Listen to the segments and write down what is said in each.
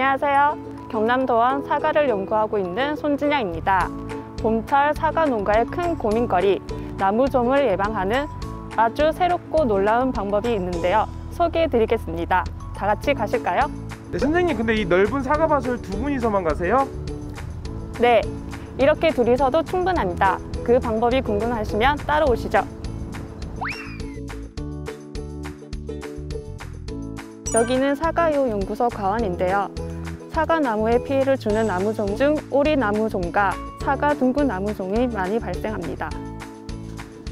안녕하세요. 경남도원 사과를 연구하고 있는 손진영입니다. 봄철 사과 농가의 큰 고민거리, 나무종을 예방하는 아주 새롭고 놀라운 방법이 있는데요. 소개해드리겠습니다. 다 같이 가실까요? 네, 선생님, 근데 이 넓은 사과밭을 두 분이서만 가세요? 네, 이렇게 둘이서도 충분합니다. 그 방법이 궁금하시면 따라오시죠. 여기는 사과요 연구소 과원인데요. 사과나무에 피해를 주는 나무종 중 오리나무종과 사과 둥근나무종이 많이 발생합니다.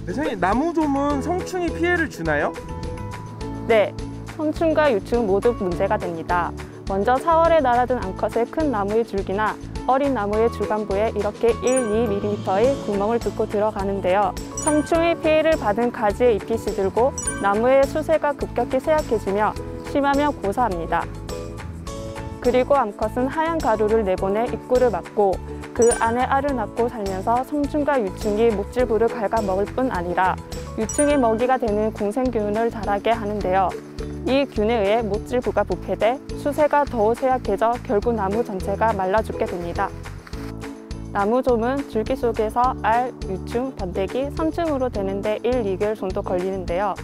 네, 선생님, 나무종은 성충이 피해를 주나요? 네, 성충과 유충 모두 문제가 됩니다. 먼저 4월에 날아든 암컷의 큰 나무의 줄기나 어린 나무의 주간부에 이렇게 1-2mm의 구멍을 뚫고 들어가는데요. 성충의 피해를 받은 가지의 잎이 시들고 나무의 수세가 급격히 쇠약해지며 심하면 고사합니다. 그리고 암컷은 하얀 가루를 내보내 입구를 막고 그 안에 알을 낳고 살면서 성충과 유충이 목질부를 갉아먹을 뿐 아니라 유충의 먹이가 되는 공생균을 자라게 하는데요. 이 균에 의해 목질부가 부패돼 수세가 더욱 쇠약해져 결국 나무 전체가 말라 죽게 됩니다. 나무종은 줄기 속에서 알, 유충, 번데기, 선충으로 되는데 1-2개월 정도 걸리는데요.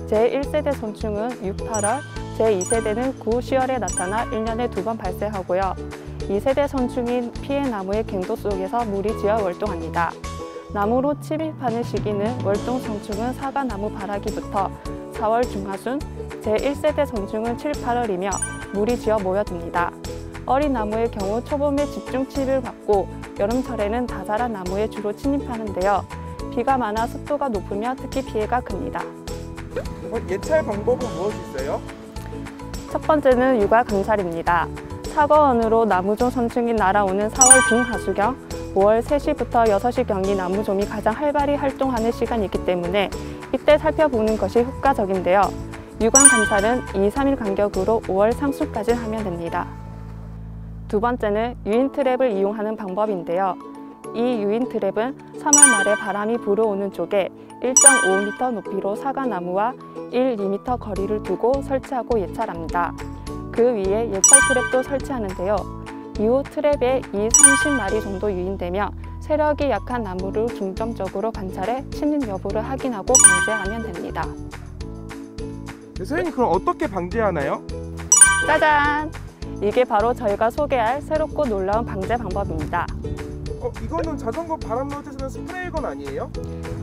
제1세대 선충은 6, 8월, 제2세대는 9, 10월에 나타나 1년에 2번 발생하고요. 2세대 선충인 피해 나무의 갱도 속에서 무리지어 월동합니다. 나무로 침입하는 시기는 월동 선충은 사과나무 바라기부터 4월 중하순, 제1세대 선충은 7, 8월이며 무리지어 모여듭니다. 어린 나무의 경우 초봄에 집중 침입을 받고 여름철에는 다 자란 나무에 주로 침입하는데요. 비가 많아 습도가 높으며 특히 피해가 큽니다. 예찰 방법은 무엇이 있어요? 첫 번째는 육아 강살입니다. 사과원으로 나무종 선충이 날아오는 4월 중하수경, 5월 3시부터 6시경이 나무종이 가장 활발히 활동하는 시간이기 때문에 이때 살펴보는 것이 효과적인데요. 유관 관찰은 2, 3일 간격으로 5월 상순까지 하면 됩니다. 두 번째는 유인 트랩을 이용하는 방법인데요. 이 유인 트랩은 3월 말에 바람이 불어오는 쪽에 1.5m 높이로 사과나무와 1-2m 거리를 두고 설치하고 예찰합니다. 그 위에 예찰 트랩도 설치하는데요. 이후 트랩에 20-30마리 정도 유인되며 세력이 약한 나무를 중점적으로 관찰해 침입 여부를 확인하고 방제하면 됩니다. 네, 선생님, 그럼 어떻게 방제하나요? 짜잔! 이게 바로 저희가 소개할 새롭고 놀라운 방제 방법입니다. 이거는 자전거 바람 넣을 때 쓰는 스프레이건 아니에요?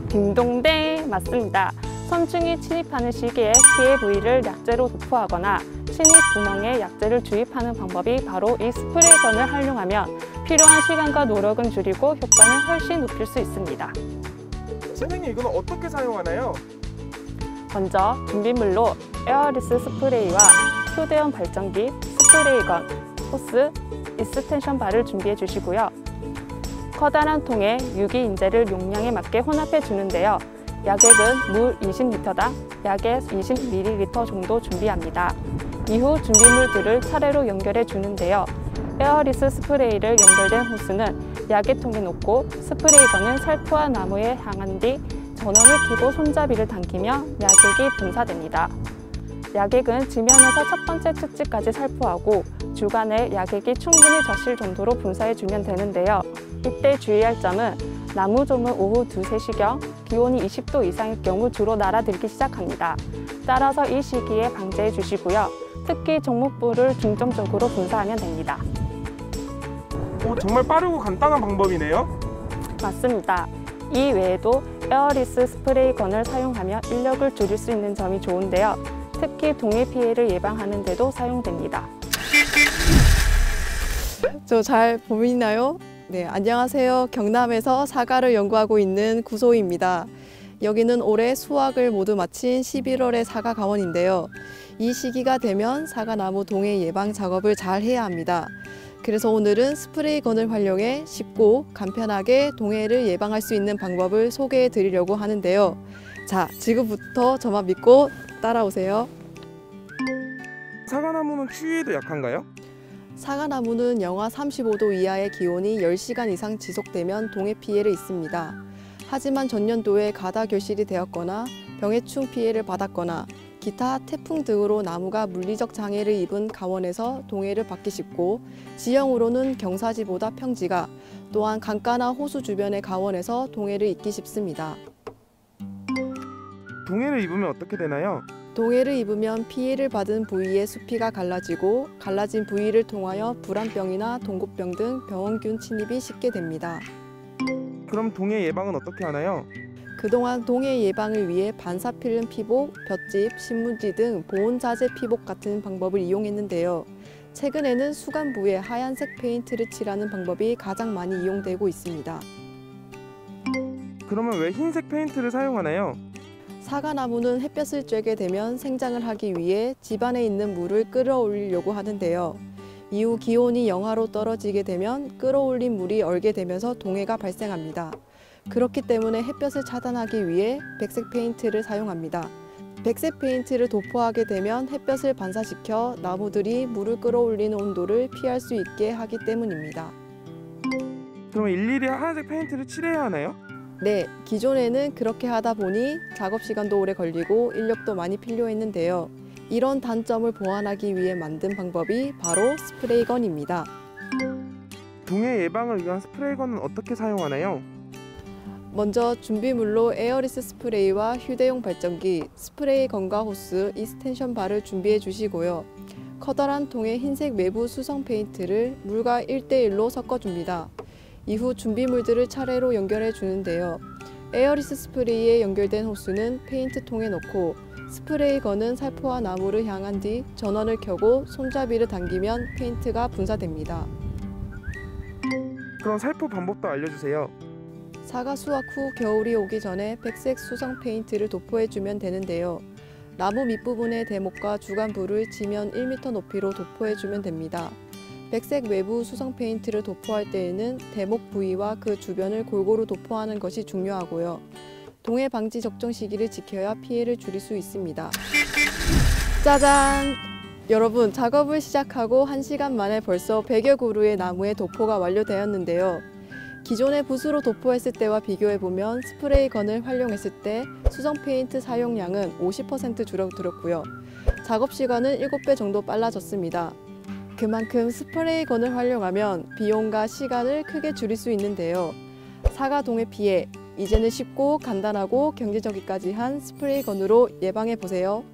딩동댕! 맞습니다. 선충이 침입하는 시기에 피해 부위를 약재로 도포하거나 침입 구멍에 약재를 주입하는 방법이 바로 이 스프레이건을 활용하면 필요한 시간과 노력은 줄이고 효과는 훨씬 높일 수 있습니다. 선생님, 이거는 어떻게 사용하나요? 먼저 준비물로 에어리스 스프레이와 휴대용 발전기, 스프레이건, 호스, 익스텐션 바를 준비해 주시고요. 커다란 통에 유기인재를 용량에 맞게 혼합해 주는데요. 약액은 물 20리터당 약액 20ml 정도 준비합니다. 이후 준비물들을 차례로 연결해 주는데요. 에어리스 스프레이를 연결된 호스는 약액통에 놓고 스프레이건은 살포한 나무에 향한 뒤 전원을 켜고 손잡이를 당기며 약액이 분사됩니다. 약액은 지면에서 첫 번째 측지까지 살포하고 주간에 약액이 충분히 젖실 정도로 분사해주면 되는데요. 이때 주의할 점은 나무종은 오후 2, 3시경 기온이 20도 이상일 경우 주로 날아들기 시작합니다. 따라서 이 시기에 방제해 주시고요. 특히 종목부를 중점적으로 분사하면 됩니다. 정말 빠르고 간단한 방법이네요. 맞습니다. 이 외에도 에어리스 스프레이건을 사용하며 인력을 줄일 수 있는 점이 좋은데요. 특히 동해 피해를 예방하는 데도 사용됩니다. 저 잘 보이나요? 네, 안녕하세요. 경남에서 사과를 연구하고 있는 구소희입니다. 여기는 올해 수확을 모두 마친 11월의 사과 가원인데요. 이 시기가 되면 사과나무 동해 예방 작업을 잘 해야 합니다. 그래서 오늘은 스프레이건을 활용해 쉽고 간편하게 동해를 예방할 수 있는 방법을 소개해 드리려고 하는데요. 자, 지금부터 저만 믿고 따라오세요. 사과나무는 추위에도 약한가요? 사과나무는 영하 35도 이하의 기온이 10시간 이상 지속되면 동해 피해를 입습니다. 하지만 전년도에 가다 결실이 되었거나 병해충 피해를 받았거나 기타 태풍 등으로 나무가 물리적 장애를 입은 강원에서 동해를 받기 쉽고 지형으로는 경사지보다 평지가, 또한 강가나 호수 주변의 강원에서 동해를 잇기 쉽습니다. 동해를 입으면 어떻게 되나요? 동해를 입으면 피해를 받은 부위의 수피가 갈라지고 갈라진 부위를 통하여 불안병이나 동고병 등 병원균 침입이 쉽게 됩니다. 그럼 동해 예방은 어떻게 하나요? 그동안 동해 예방을 위해 반사필름 피복, 볏짚, 신문지 등 보온자재 피복 같은 방법을 이용했는데요. 최근에는 수간부에 하얀색 페인트를 칠하는 방법이 가장 많이 이용되고 있습니다. 그러면 왜 흰색 페인트를 사용하나요? 사과나무는 햇볕을 쬐게 되면 생장을 하기 위해 집안에 있는 물을 끌어올리려고 하는데요. 이후 기온이 영하로 떨어지게 되면 끌어올린 물이 얼게 되면서 동해가 발생합니다. 그렇기 때문에 햇볕을 차단하기 위해 백색 페인트를 사용합니다. 백색 페인트를 도포하게 되면 햇볕을 반사시켜 나무들이 물을 끌어올리는 온도를 피할 수 있게 하기 때문입니다. 그러면 일일이 하얀색 페인트를 칠해야 하나요? 네, 기존에는 그렇게 하다 보니 작업 시간도 오래 걸리고 인력도 많이 필요했는데요. 이런 단점을 보완하기 위해 만든 방법이 바로 스프레이건입니다. 동해 예방을 위한 스프레이건은 어떻게 사용하나요? 먼저 준비물로 에어리스 스프레이와 휴대용 발전기, 스프레이건과 호스, 익스텐션 바를 준비해 주시고요. 커다란 통에 흰색 외부 수성 페인트를 물과 1대1로 섞어줍니다. 이후 준비물들을 차례로 연결해 주는데요. 에어리스 스프레이에 연결된 호스는 페인트 통에 넣고 스프레이건은 살포와 나무를 향한 뒤 전원을 켜고 손잡이를 당기면 페인트가 분사됩니다. 그럼 살포 방법도 알려주세요. 사과 수확 후 겨울이 오기 전에 백색 수성 페인트를 도포해주면 되는데요. 나무 밑부분의 대목과 주간부를 지면 1m 높이로 도포해주면 됩니다. 백색 외부 수성 페인트를 도포할 때에는 대목 부위와 그 주변을 골고루 도포하는 것이 중요하고요. 동해 방지 적정 시기를 지켜야 피해를 줄일 수 있습니다. 짜잔! 여러분, 작업을 시작하고 1시간 만에 벌써 100여 그루의 나무의 도포가 완료되었는데요. 기존의 붓으로 도포했을 때와 비교해보면 스프레이건을 활용했을 때 수성 페인트 사용량은 50% 줄어들었고요. 작업 시간은 7배 정도 빨라졌습니다. 그만큼 스프레이건을 활용하면 비용과 시간을 크게 줄일 수 있는데요. 사과 동해 피해, 이제는 쉽고 간단하고 경제적이까지 한 스프레이건으로 예방해보세요.